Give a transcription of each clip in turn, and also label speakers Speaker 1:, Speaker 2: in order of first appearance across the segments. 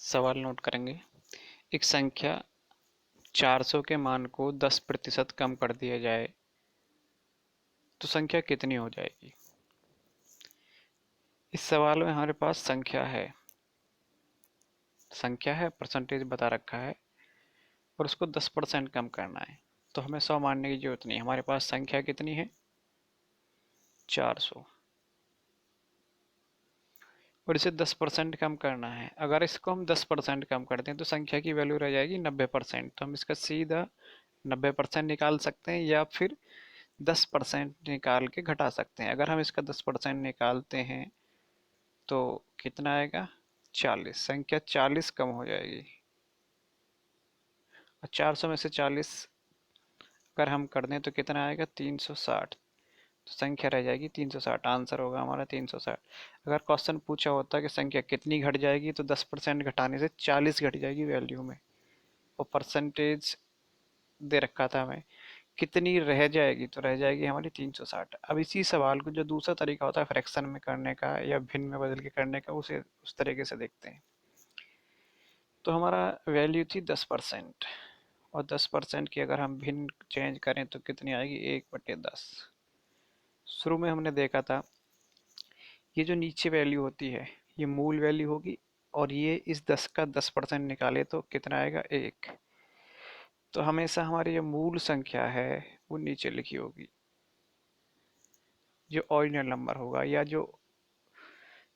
Speaker 1: सवाल नोट करेंगे। एक संख्या 400 के मान को 10% कम कर दिया जाए तो संख्या कितनी हो जाएगी। इस सवाल में हमारे पास संख्या है परसेंटेज बता रखा है और उसको 10% कम करना है। तो हमें 100 मानने की जरूरत नहीं, हमारे पास संख्या कितनी है 400 और इसे 10% कम करना है। अगर इसको हम 10% कम कर दें तो संख्या की वैल्यू रह जाएगी 90%। तो हम इसका सीधा 90% निकाल सकते हैं या फिर 10% निकाल के घटा सकते हैं। अगर हम इसका 10% निकालते हैं तो कितना आएगा 40। संख्या 40 कम हो जाएगी और 400 में से 40 अगर हम कर दें तो कितना आएगा 360। तो संख्या रह जाएगी 360। आंसर होगा हमारा 360। अगर क्वेश्चन पूछा होता कि संख्या कितनी घट जाएगी तो 10% घटाने से 40 घट जाएगी वैल्यू में, और परसेंटेज दे रखा था हमें कितनी रह जाएगी, तो रह जाएगी हमारी 360। अब इसी सवाल को जो दूसरा तरीका होता है फ्रैक्शन में करने का या भिन्न में बदल के करने का, उसे उस तरीके से देखते हैं। तो हमारा वैल्यू थी 10% और 10% की अगर हम भिन्न चेंज करें तो कितनी आएगी 1/10। शुरू में हमने देखा था ये जो नीचे वैल्यू होती है ये मूल वैल्यू होगी और ये इस 10 का 10% निकाले तो कितना आएगा 1। तो हमेशा हमारी जो मूल संख्या है वो नीचे लिखी होगी, जो ओरिजिनल नंबर होगा या जो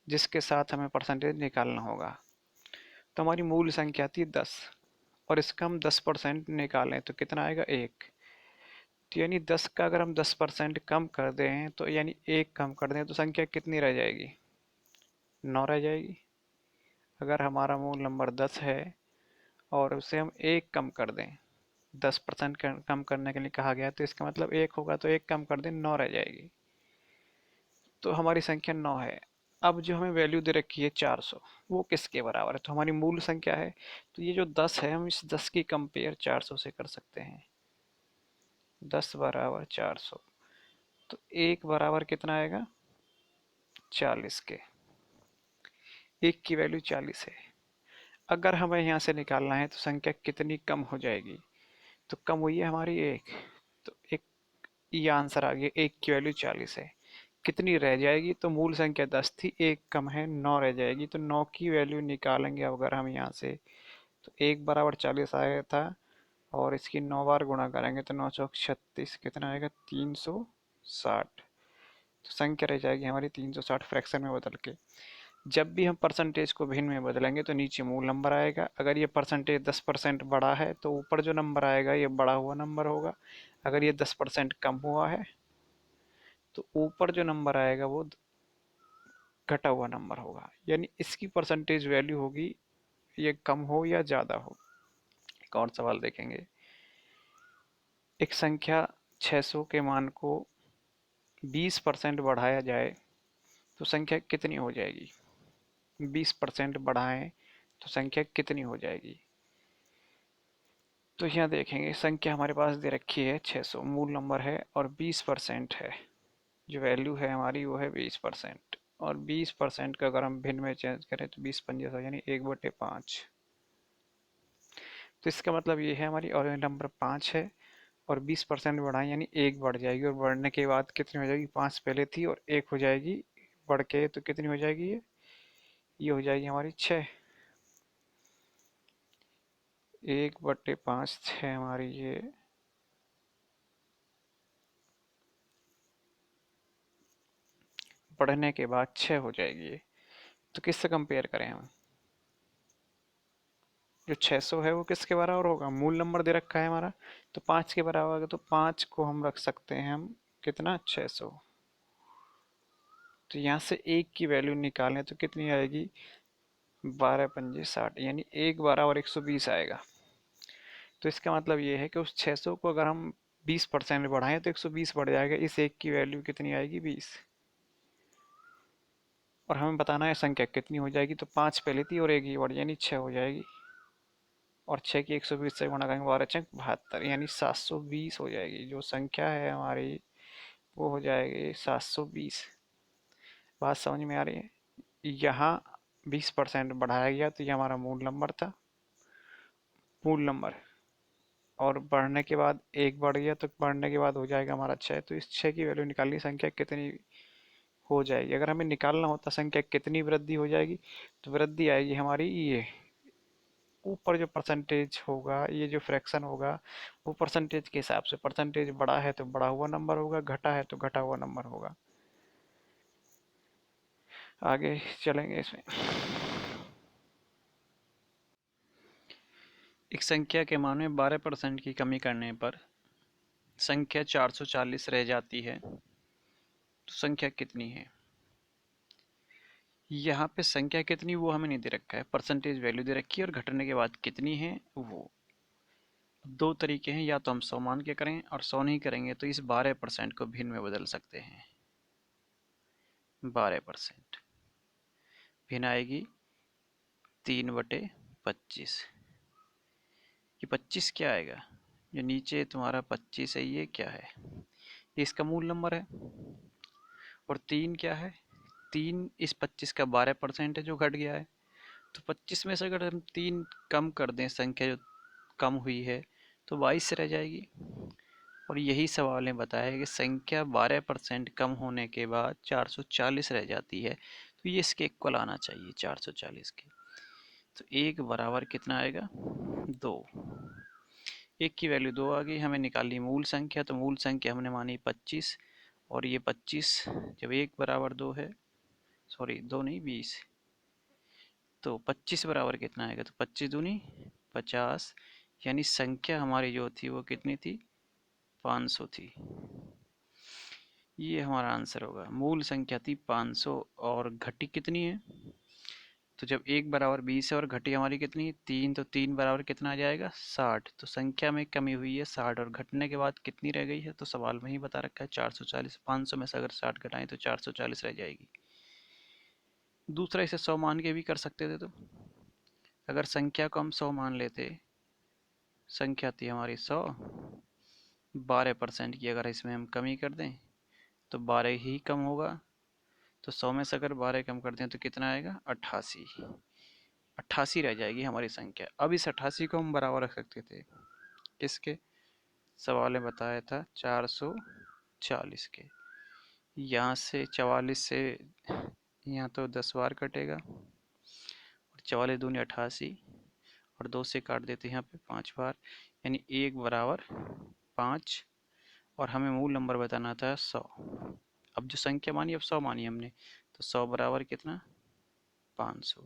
Speaker 1: जिसके साथ हमें परसेंटेज निकालना होगा। तो हमारी मूल संख्या थी 10 और इसका हम 10% निकालें तो कितना आएगा 1। तो यानी 10 का अगर हम 10% कम कर दें तो यानी 1 कम कर दें तो संख्या कितनी रह जाएगी 9 रह जाएगी। अगर हमारा मूल नंबर 10 है और उसे हम 1 कम कर दें, 10% कम करने के लिए कहा गया तो इसका मतलब 1 होगा, तो 1 कम कर दें 9 रह जाएगी। तो हमारी संख्या 9 है। अब जो हमें वैल्यू दे रखी है 400 वो किसके बराबर है, तो हमारी मूल संख्या है। तो ये जो 10 है हम इस 10 की कंपेयर 400 से कर सकते हैं। 10 बराबर 400 तो 1 बराबर कितना आएगा 40 के। 1 की वैल्यू 40 है। अगर हमें यहाँ से निकालना है तो संख्या कितनी कम हो जाएगी, तो कम हुई है हमारी 1। तो एक ये आंसर आ गया, 1 की वैल्यू 40 है। कितनी रह जाएगी, तो मूल संख्या 10 थी, 1 कम है 9 रह जाएगी। तो 9 की वैल्यू निकालेंगे अगर हम यहाँ से तो 1 बराबर 40 आया था और इसकी 9 बार गुणा करेंगे तो 9 चौक 36 कितना आएगा 360। तो संख्या रह जाएगी हमारी 360 फ्रैक्शन में बदल के। जब भी हम परसेंटेज को भिन्न में बदलेंगे तो नीचे मूल नंबर आएगा। अगर ये परसेंटेज 10% बड़ा है तो ऊपर जो नंबर आएगा ये बड़ा हुआ नंबर होगा। अगर ये 10% कम हुआ है तो ऊपर जो नंबर आएगा वो घटा हुआ नंबर होगा, यानी इसकी परसेंटेज वैल्यू होगी ये कम हो या ज़्यादा हो। एक और सवाल देखेंगे। एक संख्या 600 के मान को 20% बढ़ाया जाए तो संख्या कितनी हो जाएगी। 20% बढ़ाएं तो संख्या कितनी हो जाएगी। तो यहाँ देखेंगे संख्या हमारे पास दे रखी है 600, मूल नंबर है और 20% है। जो वैल्यू है हमारी वो है 20%। और 20% का अगर हम भिन्न में चेंज करें तो 20×5 यानी 1/5। तो इसका मतलब ये है हमारी और नंबर 5 है और 20% बढ़ाएं यानी 1 बढ़ जाएगी, और बढ़ने के बाद कितनी हो जाएगी 5 पहले थी और 1 हो जाएगी बढ़ के, तो कितनी हो जाएगी ये हो जाएगी हमारी 6। 1/5 है हमारी ये। बढ़ने के बाद 6 हो जाएगी ये। तो किससे कंपेयर करें हम, जो 600 है वो किसके बराबर होगा, मूल नंबर दे रखा है हमारा तो 5 के बराबर होगा। तो 5 को हम रख सकते हैं हम कितना 600। तो यहाँ से 1 की वैल्यू निकालें तो कितनी आएगी 12×5 = 60, यानी 1 बराबर 120 आएगा। तो इसका मतलब ये है कि उस 600 को अगर हम 20% बढ़ाएं तो 120 बढ़ जाएगा। इस 1 की वैल्यू कितनी आएगी 20। और हमें बताना है संख्या कितनी हो जाएगी, तो 5 पहले थी और 1 ही बढ़ यानी 6 हो जाएगी। और 6 की 120 से गुणा करेंगे 12×6 = 72 यानी 720 हो जाएगी। जो संख्या है हमारी वो हो जाएगी 720। बात समझ में आ रही है। यहाँ 20% बढ़ाया गया, तो ये हमारा मूल नंबर था, मूल नंबर। और बढ़ने के बाद एक बढ़ गया, तो बढ़ने के बाद हो जाएगा हमारा 6। तो इस 6 की वैल्यू निकालनी, संख्या कितनी हो जाएगी। अगर हमें निकालना होता संख्या कितनी वृद्धि हो जाएगी, तो वृद्धि आएगी हमारी ये ऊपर जो परसेंटेज होगा, ये जो फ्रैक्शन होगा वो परसेंटेज के हिसाब से, परसेंटेज बढ़ा है तो बढ़ा हुआ नंबर होगा, घटा है तो घटा हुआ नंबर होगा। आगे चलेंगे इसमें। एक संख्या के मान में 12% की कमी करने पर संख्या 440 रह जाती है, तो संख्या कितनी है। यहाँ पे संख्या कितनी वो हमें नहीं दे रखा है, परसेंटेज वैल्यू दे रखी है और घटने के बाद कितनी है वो। दो तरीके हैं, या तो हम 100 मान के करें, और 100 नहीं करेंगे तो इस 12% को भिन्न में बदल सकते हैं। 12% भिन्न आएगी 3/25। ये 25 क्या आएगा, जो नीचे तुम्हारा 25 है ये क्या है, ये इसका मूल नंबर है। और 3 क्या है, 3 इस 25 का 12% है जो घट गया है। तो 25 में से अगर हम 3 कम कर दें, संख्या जो कम हुई है, तो 22 रह जाएगी। और यही सवाल ने बताया है कि संख्या 12% कम होने के बाद 440 रह जाती है, तो ये इसके इक्वल आना चाहिए 440 के। तो एक बराबर कितना आएगा, 2। एक की वैल्यू 2 आ गई, हमें निकालनी मूल संख्या, तो मूल संख्या हमने मानी 25, और ये 25 जब एक बराबर 2 है, सॉरी 2 नहीं 20, तो 25 बराबर कितना आएगा, तो 25 दूनी 50, यानी संख्या हमारी जो थी वो कितनी थी, 500 थी। ये हमारा आंसर होगा, मूल संख्या थी 500 और घटी कितनी है, तो जब एक बराबर 20 है और घटी हमारी कितनी है 3, तो 3 बराबर कितना आ जाएगा 60। तो संख्या में कमी हुई है 60, और घटने के बाद कितनी रह गई है, तो सवाल में ही बता रखा है 440। 500 में से अगर 60 घटाएं तो 440 रह जाएगी। दूसरा, इसे 100 मान के भी कर सकते थे। तो अगर संख्या को हम 100 मान लेते, संख्या थी हमारी 100, 12% की अगर इसमें हम कमी कर दें तो 12 ही कम होगा, तो 100 में से अगर 12 कम कर दें तो कितना आएगा 88। 88 रह जाएगी हमारी संख्या। अब इस 88 को हम बराबर रख सकते थे किसके, सवाल ने बताया था 440 के। यहाँ से 44 से यहाँ तो 10 बार कटेगा, और 44 दूनी 88, और 2 से काट देते हैं यहाँ पे 5 बार, यानी 1 बराबर 5, और हमें मूल नंबर बताना था 100। अब जो संख्या मानी, अब 100 मानी हमने, तो 100 बराबर कितना 500,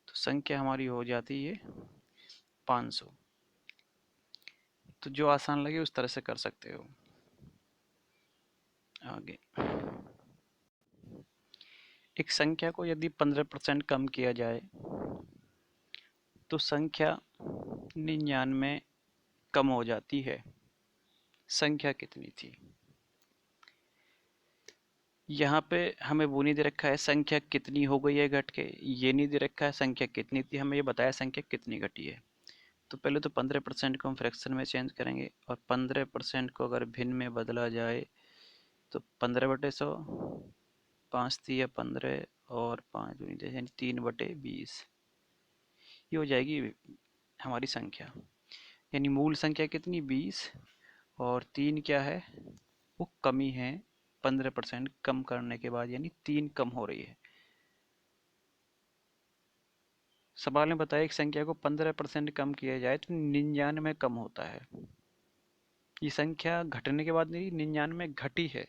Speaker 1: तो संख्या हमारी हो जाती है 500। तो जो आसान लगे उस तरह से कर सकते हो। आगे, एक संख्या को यदि 15% कम किया जाए तो संख्या 99 कम हो जाती है। संख्या कितनी थी, यहाँ पे हमें वो नहीं दे रखा है संख्या कितनी हो गई है घट के, ये नहीं दे रखा है संख्या कितनी थी, हमें ये बताया संख्या कितनी घटी है। तो पहले तो 15% को हम फ्रैक्शन में चेंज करेंगे, और 15% को अगर भिन्न में बदला जाए तो 15/100, 5 तिया 15, और 5 दूनी 10, यानी 3/20, ये हो जाएगी हमारी संख्या। यानी मूल संख्या कितनी 20, और 3 क्या है वो कमी है, 15% कम करने के बाद, यानी 3 कम हो रही है। सवाल ने बताया एक संख्या को 15% कम किया जाए तो 99 कम होता है। ये संख्या घटने के बाद नहीं, 99 घटी है,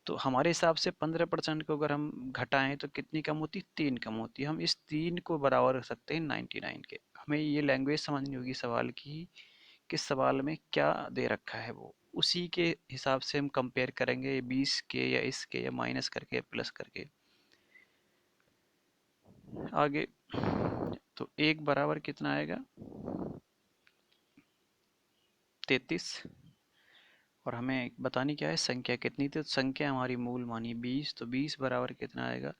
Speaker 1: तो हमारे हिसाब से 15% को अगर हम घटाएं तो कितनी कम होती, 3 कम होती है। हम इस 3 को बराबर रख सकते हैं 99 के। हमें ये लैंग्वेज समझनी होगी सवाल की, किस सवाल में क्या दे रखा है, वो उसी के हिसाब से हम कंपेयर करेंगे 20 के या इसके, या माइनस करके या प्लस करके। आगे, तो एक बराबर कितना आएगा 33, और हमें बतानी क्या है संख्या कितनी थी, तो संख्या हमारी मूल मानी 20, तो 20 बराबर कितना आएगा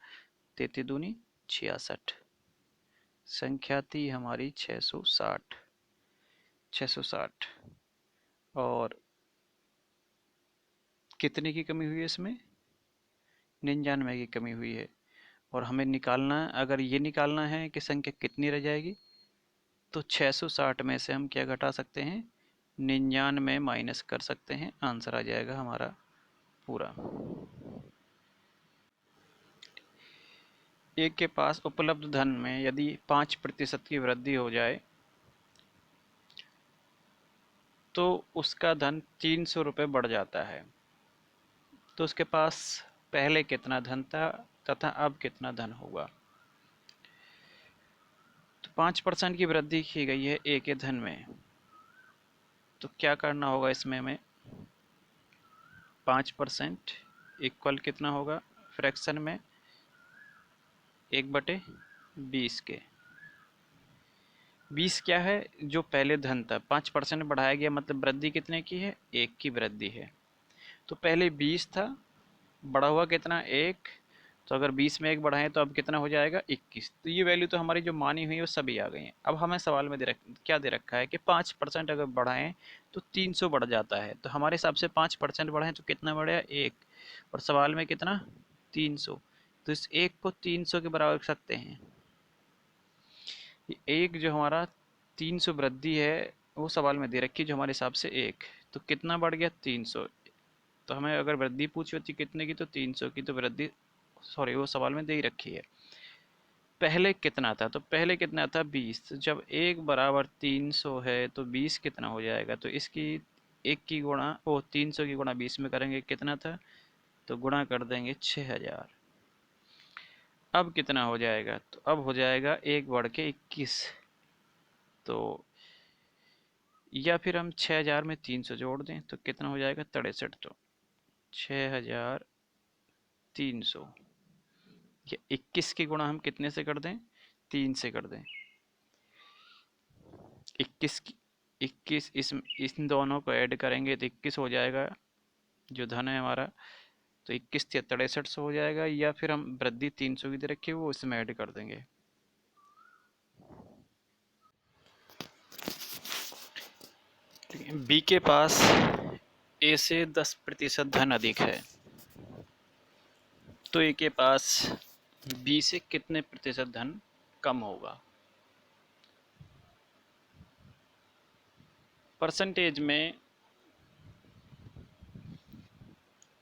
Speaker 1: 33 दूनी 66, संख्या थी हमारी 660। 660, और कितने की कमी हुई है इसमें, 99 की कमी हुई है। और हमें निकालना, अगर ये निकालना है कि संख्या कितनी रह जाएगी, तो 660 में से हम क्या घटा सकते हैं, 99 माइनस कर सकते हैं, आंसर आ जाएगा हमारा पूरा। ए के पास उपलब्ध धन में यदि 5% की वृद्धि हो जाए तो उसका धन 300 रुपये बढ़ जाता है। तो उसके पास पहले कितना धन था तथा अब कितना धन होगा। तो 5% की वृद्धि की गई है ए के धन में, तो क्या करना होगा इसमें हमें, 5% इक्वल कितना होगा फ्रैक्शन में 1/20 के। 20 क्या है, जो पहले धन था, 5% बढ़ाया गया मतलब वृद्धि कितने की है, 1 की वृद्धि है। तो पहले 20 था, बढ़ा हुआ कितना 1, तो अगर 20 में 1 बढ़ाएं तो अब कितना हो जाएगा 21। तो ये वैल्यू तो हमारी जो मानी हुई है वो सभी आ गई हैं। अब हमें सवाल में क्या दे रखा है कि 5% अगर बढ़ाएं तो 300 बढ़ जाता है। तो हमारे हिसाब से 5% बढ़ाएं तो कितना बढ़ेगा 1, और सवाल में कितना 300, तो इस 1 को 300 के बराबर रख सकते हैं। एक जो हमारा 300 वृद्धि है वो सवाल में दे रखी है, जो हमारे हिसाब से 1, तो कितना बढ़ गया 300। तो हमें अगर वृद्धि पूछी होती कितने की तो 300 की, तो वृद्धि सॉरी वो सवाल में दे ही रखी है। पहले कितना था, तो पहले कितना था 20, तो जब 1 बराबर 300 है तो 20 कितना हो जाएगा, तो इसकी 1 की गुणा वो 300 की गुणा 20 में करेंगे कितना था, तो गुणा कर देंगे 6000। अब कितना हो जाएगा, तो अब हो जाएगा 1 बढ़ के 21। तो या फिर हम 6000 में 300 जोड़ दें तो कितना हो जाएगा 63। तो 6300 या 21 की गुणा हम कितने से कर दें, 3 से कर दें। 21 की 21 इस दोनों को ऐड करेंगे तो 21 हो जाएगा जो धन है हमारा। तो 21 या 6300 हो जाएगा, या फिर हम वृद्धि 300 की दे रखी है वो इसमें ऐड कर देंगे। बी के पास ए से 10% धन अधिक है, तो ए के पास बी से कितने प्रतिशत धन कम होगा। परसेंटेज में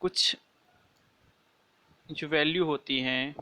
Speaker 1: कुछ जो वैल्यू होती हैं